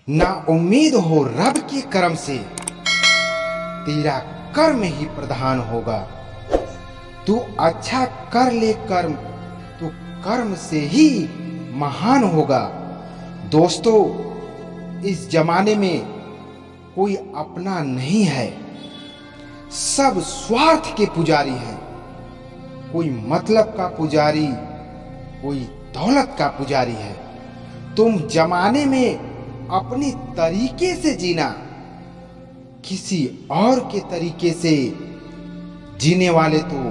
ना उम्मीद हो रब के करम से, तेरा कर्म ही प्रधान होगा। तू अच्छा कर ले कर्म, तो कर्म से ही महान होगा। दोस्तों, इस जमाने में कोई अपना नहीं है, सब स्वार्थ के पुजारी हैं। कोई मतलब का पुजारी, कोई दौलत का पुजारी है। तुम जमाने में अपनी तरीके से जीना, किसी और के तरीके से जीने वाले तो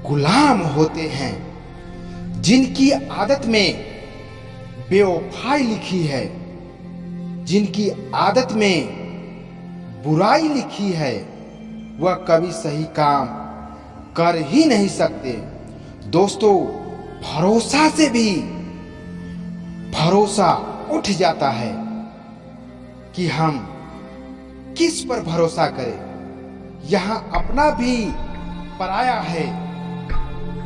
गुलाम होते हैं। जिनकी आदत में बेवफाई लिखी है, जिनकी आदत में बुराई लिखी है, वह कभी सही काम कर ही नहीं सकते। दोस्तों, भरोसा से भी भरोसा उठ जाता है कि हम किस पर भरोसा करें। यहाँ अपना भी पराया है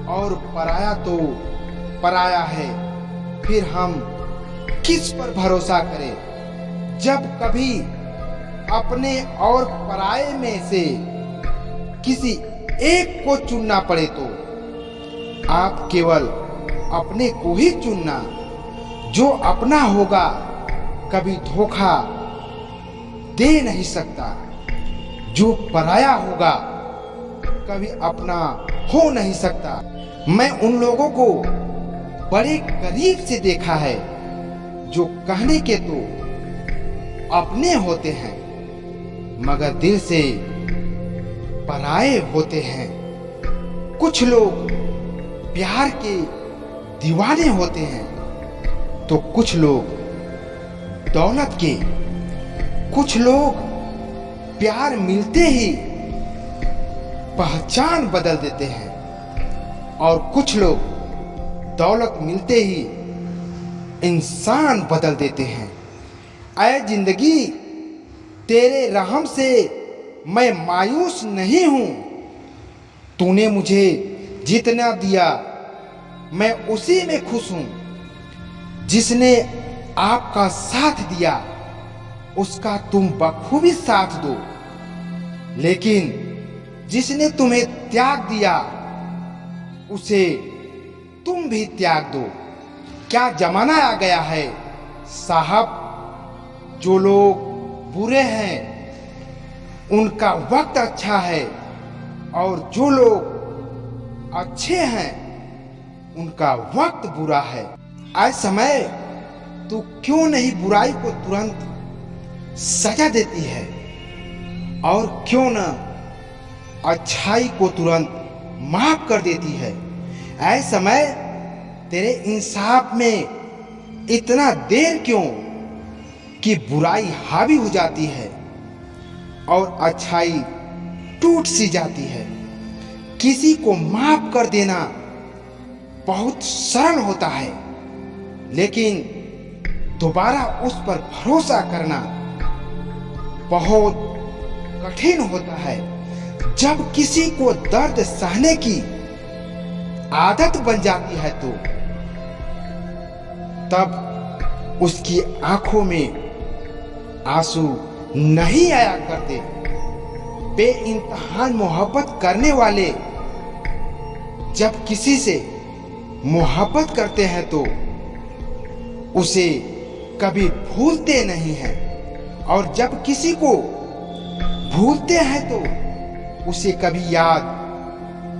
और पराया तो पराया है, फिर हम किस पर भरोसा करें। जब कभी अपने और पराये में से किसी एक को चुनना पड़े तो आप केवल अपने को ही चुनना। जो अपना होगा कभी धोखा दे नहीं सकता, जो पराया होगा कभी अपना हो नहीं सकता। मैं उन लोगों को बड़े करीब से देखा है जो कहने के तो अपने होते हैं मगर दिल से पराये होते हैं। कुछ लोग प्यार के दीवाने होते हैं तो कुछ लोग दौलत के। कुछ लोग प्यार मिलते ही पहचान बदल देते हैं और कुछ लोग दौलत मिलते ही इंसान बदल देते हैं। ऐ जिंदगी, तेरे रहम से मैं मायूस नहीं हूं। तूने मुझे जितना दिया मैं उसी में खुश हूं। जिसने आपका साथ दिया उसका तुम बखूबी साथ दो, लेकिन जिसने तुम्हें त्याग दिया उसे तुम भी त्याग दो। क्या जमाना आ गया है साहब, जो लोग बुरे हैं उनका वक्त अच्छा है और जो लोग अच्छे हैं उनका वक्त बुरा है। आज समय तू क्यों नहीं बुराई को तुरंत सजा देती है और क्यों न अच्छाई को तुरंत माफ कर देती है। ऐ समय, तेरे इंसाफ में इतना देर क्यों कि बुराई हावी हो जाती है और अच्छाई टूट सी जाती है। किसी को माफ कर देना बहुत सरल होता है, लेकिन दोबारा उस पर भरोसा करना बहुत कठिन होता है। जब किसी को दर्द सहने की आदत बन जाती है तो तब उसकी आंखों में आंसू नहीं आया करते। बेइंतहा मोहब्बत करने वाले जब किसी से मोहब्बत करते हैं तो उसे कभी भूलते नहीं हैं, और जब किसी को भूलते हैं तो उसे कभी याद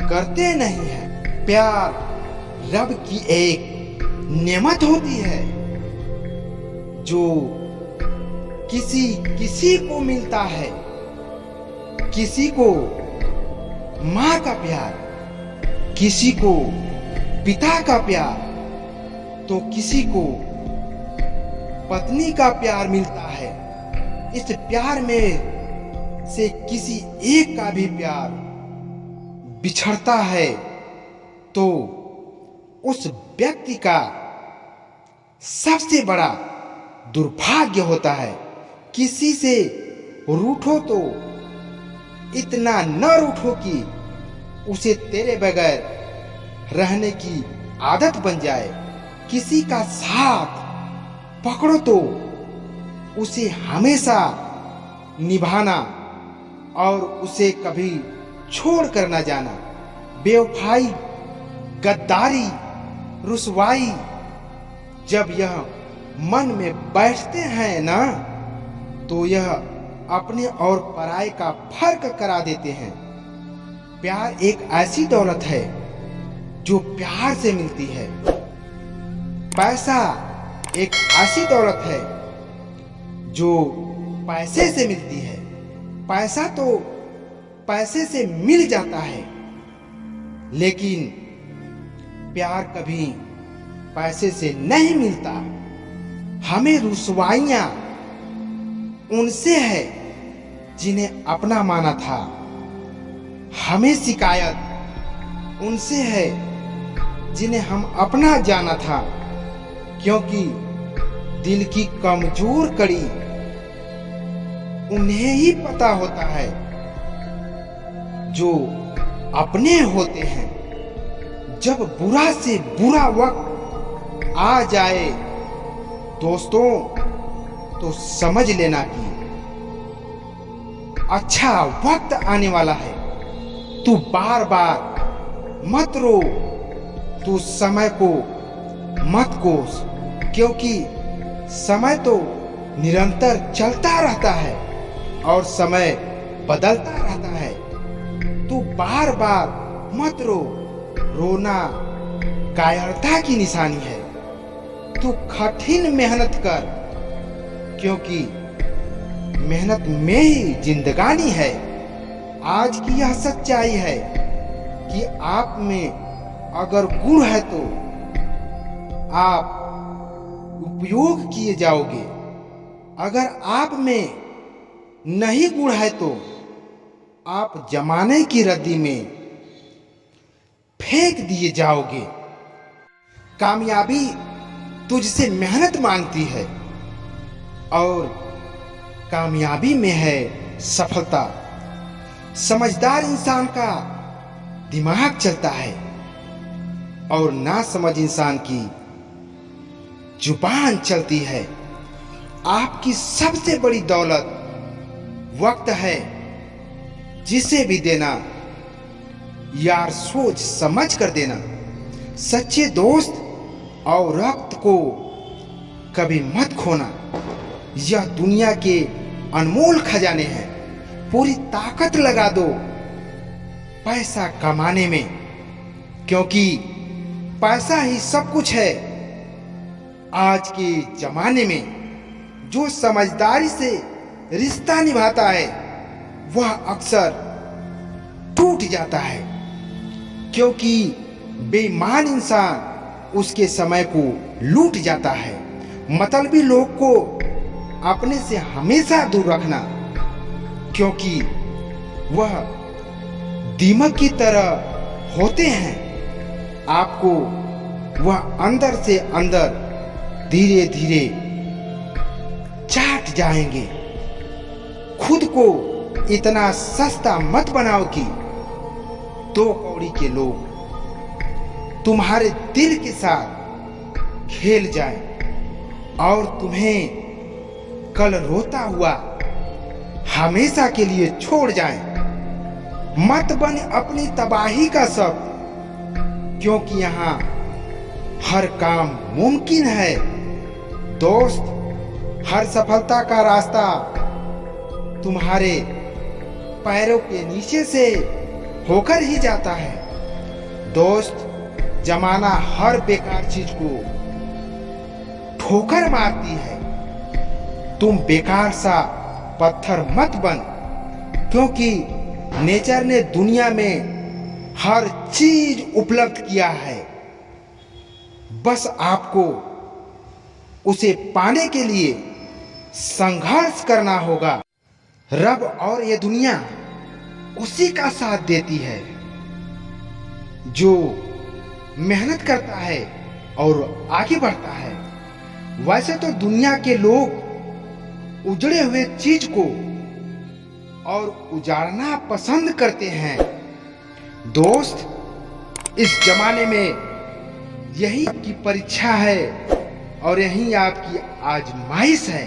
करते नहीं हैं। प्यार रब की एक नेमत होती है जो किसी को मिलता है। किसी को माँ का प्यार, किसी को पिता का प्यार, तो किसी को पत्नी का प्यार मिलता है। इस प्यार में से किसी एक का भी प्यार बिछड़ता है तो उस व्यक्ति का सबसे बड़ा दुर्भाग्य होता है। किसी से रूठो तो इतना न रूठो कि उसे तेरे बगैर रहने की आदत बन जाए। किसी का साथ पकड़ो तो उसे हमेशा निभाना और उसे कभी छोड़ कर न जाना। बेवफाई, गद्दारी, रुसवाई जब यह मन में बैठते हैं ना, तो यह अपने और पराये का फर्क करा देते हैं। प्यार एक ऐसी दौलत है जो प्यार से मिलती है। पैसा एक ऐसी दौलत है जो पैसे से मिलती है। पैसा तो पैसे से मिल जाता है, लेकिन प्यार कभी पैसे से नहीं मिलता। हमें रुसवाइयां उनसे है जिन्हें अपना माना था। हमें शिकायत उनसे है जिन्हें हम अपना जाना था, क्योंकि दिल की कमजोर कड़ी उन्हें ही पता होता है जो अपने होते हैं। जब बुरा से बुरा वक्त आ जाए दोस्तों, तो समझ लेना कि अच्छा वक्त आने वाला है। तू बार बार मत रो, तू समय को मत कोस, क्योंकि समय तो निरंतर चलता रहता है और समय बदलता रहता है। तू बार बार मत रो, रोना कायरता की निशानी है। तू कठिन मेहनत कर, क्योंकि मेहनत में ही जिंदगानी है। आज की यह सच्चाई है कि आप में अगर गुण है तो आप उपयोग किए जाओगे, अगर आप में नहीं गुण है तो आप जमाने की रद्दी में फेंक दिए जाओगे। कामयाबी तुझसे मेहनत मांगती है और कामयाबी में है सफलता। समझदार इंसान का दिमाग चलता है और नासमझ इंसान की जुबान चलती है। आपकी सबसे बड़ी दौलत वक्त है, जिसे भी देना यार सोच समझ कर देना। सच्चे दोस्त और रक्त को कभी मत खोना। यह दुनिया के अनमोल खजाने हैं। पूरी ताकत लगा दो पैसा कमाने में, क्योंकि पैसा ही सब कुछ है। आज के जमाने में जो समझदारी से रिश्ता निभाता है वह अक्सर टूट जाता है, क्योंकि बेईमान इंसान उसके समय को लूट जाता है। मतलबी लोग को अपने से हमेशा दूर रखना, क्योंकि वह दीमक की तरह होते हैं। आपको वह अंदर से अंदर धीरे धीरे चाट जाएंगे। खुद को इतना सस्ता मत बनाओ कि 2 कौड़ी के लोग तुम्हारे दिल के साथ खेल जाएं और तुम्हें कल रोता हुआ हमेशा के लिए छोड़ जाएं। मत बन अपनी तबाही का सब, क्योंकि यहाँ हर काम मुमकिन है। दोस्त, हर सफलता का रास्ता तुम्हारे पैरों के नीचे से होकर ही जाता है। दोस्त, जमाना हर बेकार चीज को ठोकर मारती है। तुम बेकार सा पत्थर मत बन, क्योंकि नेचर ने दुनिया में हर चीज उपलब्ध किया है। बस आपको उसे पाने के लिए संघर्ष करना होगा। रब और ये दुनिया उसी का साथ देती है जो मेहनत करता है और आगे बढ़ता है। वैसे तो दुनिया के लोग उजड़े हुए चीज को और उजाड़ना पसंद करते हैं। दोस्त, इस जमाने में यही की परीक्षा है और यही आपकी आजमाइश है।